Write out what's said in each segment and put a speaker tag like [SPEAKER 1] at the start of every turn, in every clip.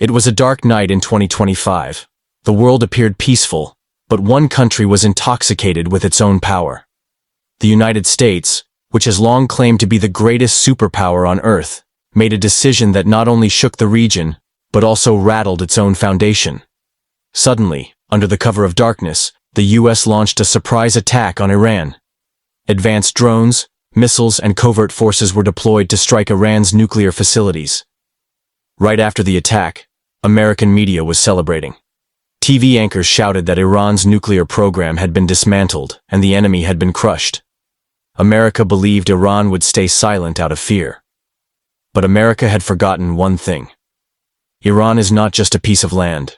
[SPEAKER 1] It was a dark night in 2025. The world appeared peaceful, but one country was intoxicated with its own power. The United States, which has long claimed to be the greatest superpower on Earth, made a decision that not only shook the region, but also rattled its own foundation. Suddenly, under the cover of darkness, the US launched a surprise attack on Iran. Advanced drones, missiles, and covert forces were deployed to strike Iran's nuclear facilities. Right after the attack, American media was celebrating. TV anchors shouted that Iran's nuclear program had been dismantled and the enemy had been crushed. America believed Iran would stay silent out of fear. But America had forgotten one thing. Iran is not just a piece of land.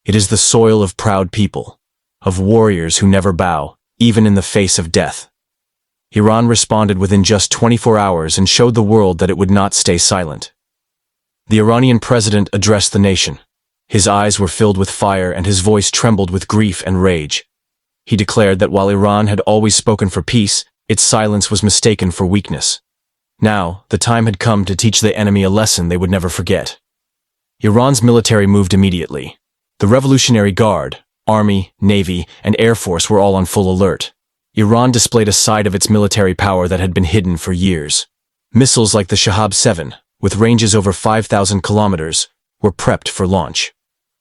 [SPEAKER 1] It is the soil of proud people, of warriors who never bow, even in the face of death. Iran responded within just 24 hours and showed the world that it would not stay silent. The Iranian president addressed the nation. His eyes were filled with fire and his voice trembled with grief and rage. He declared that while Iran had always spoken for peace, its silence was mistaken for weakness. Now, the time had come to teach the enemy a lesson they would never forget. Iran's military moved immediately. The Revolutionary Guard, Army, Navy, and Air Force were all on full alert. Iran displayed a side of its military power that had been hidden for years. Missiles like the Shahab 7, with ranges over 5,000 kilometers, were prepped for launch.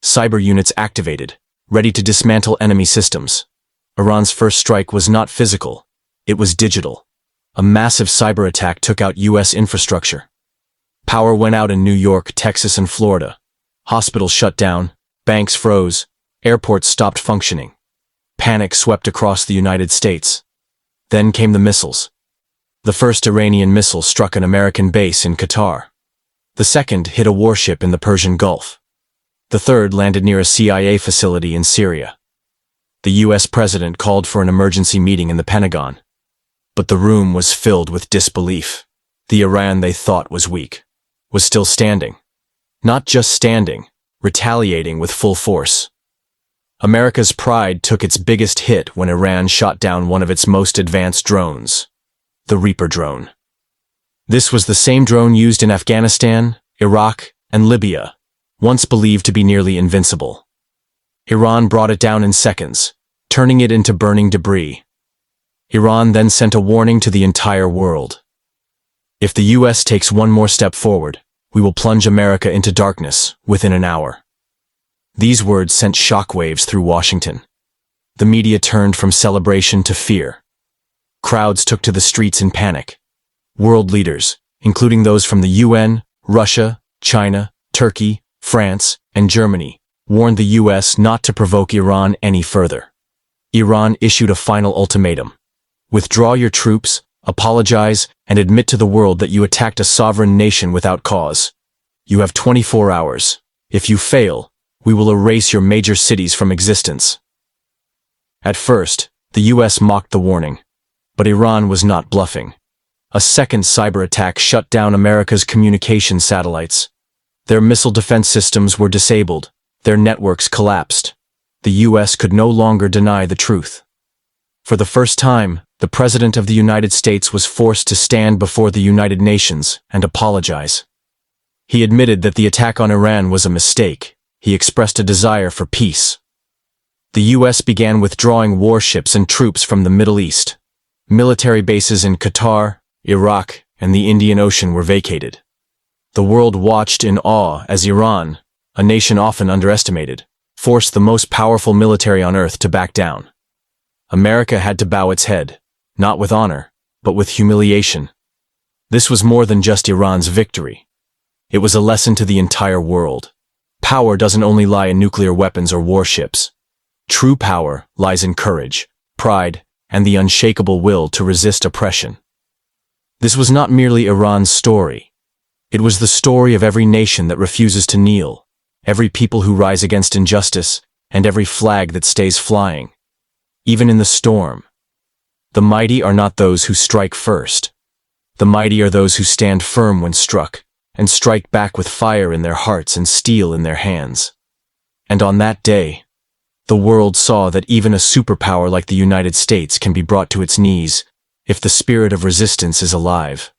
[SPEAKER 1] Cyber units activated, ready to dismantle enemy systems. Iran's first strike was not physical, it was digital. A massive cyber attack took out US infrastructure. Power went out in New York, Texas, and Florida. Hospitals shut down, banks froze, airports stopped functioning. Panic swept across the United States. Then came the missiles. The first Iranian missile struck an American base in Qatar. The second hit a warship in the Persian Gulf. The third landed near a CIA facility in Syria. The US president called for an emergency meeting in the Pentagon. But the room was filled with disbelief. The Iran they thought was weak was still standing. Not just standing, retaliating with full force. America's pride took its biggest hit when Iran shot down one of its most advanced drones, the Reaper drone. This was the same drone used in Afghanistan, Iraq, and Libya, once believed to be nearly invincible. Iran brought it down in seconds, turning it into burning debris. Iran then sent a warning to the entire world. If the US takes one more step forward, we will plunge America into darkness within an hour. These words sent shockwaves through Washington. The media turned from celebration to fear. Crowds took to the streets in panic. World leaders, including those from the UN, Russia, China, Turkey, France, and Germany, warned the US not to provoke Iran any further. Iran issued a final ultimatum. Withdraw your troops, apologize, and admit to the world that you attacked a sovereign nation without cause. You have 24 hours. If you fail, we will erase your major cities from existence. At first, the US mocked the warning, but Iran was not bluffing. A second cyber attack shut down America's communication satellites. Their missile defense systems were disabled, their networks collapsed. The US could no longer deny the truth. For the first time, the President of the United States was forced to stand before the United Nations and apologize. He admitted that the attack on Iran was a mistake. He expressed a desire for peace. The US began withdrawing warships and troops from the Middle East. Military bases in Qatar, Iraq, and the Indian Ocean were vacated. The world watched in awe as Iran, a nation often underestimated, forced the most powerful military on Earth to back down. America had to bow its head, not with honor, but with humiliation. This was more than just Iran's victory. It was a lesson to the entire world. Power doesn't only lie in nuclear weapons or warships. True power lies in courage, pride, and the unshakable will to resist oppression. This was not merely Iran's story. It was the story of every nation that refuses to kneel, every people who rise against injustice, and every flag that stays flying. Even in the storm. The mighty are not those who strike first. The mighty are those who stand firm when struck, and strike back with fire in their hearts and steel in their hands. And on that day, the world saw that even a superpower like the United States can be brought to its knees if the spirit of resistance is alive.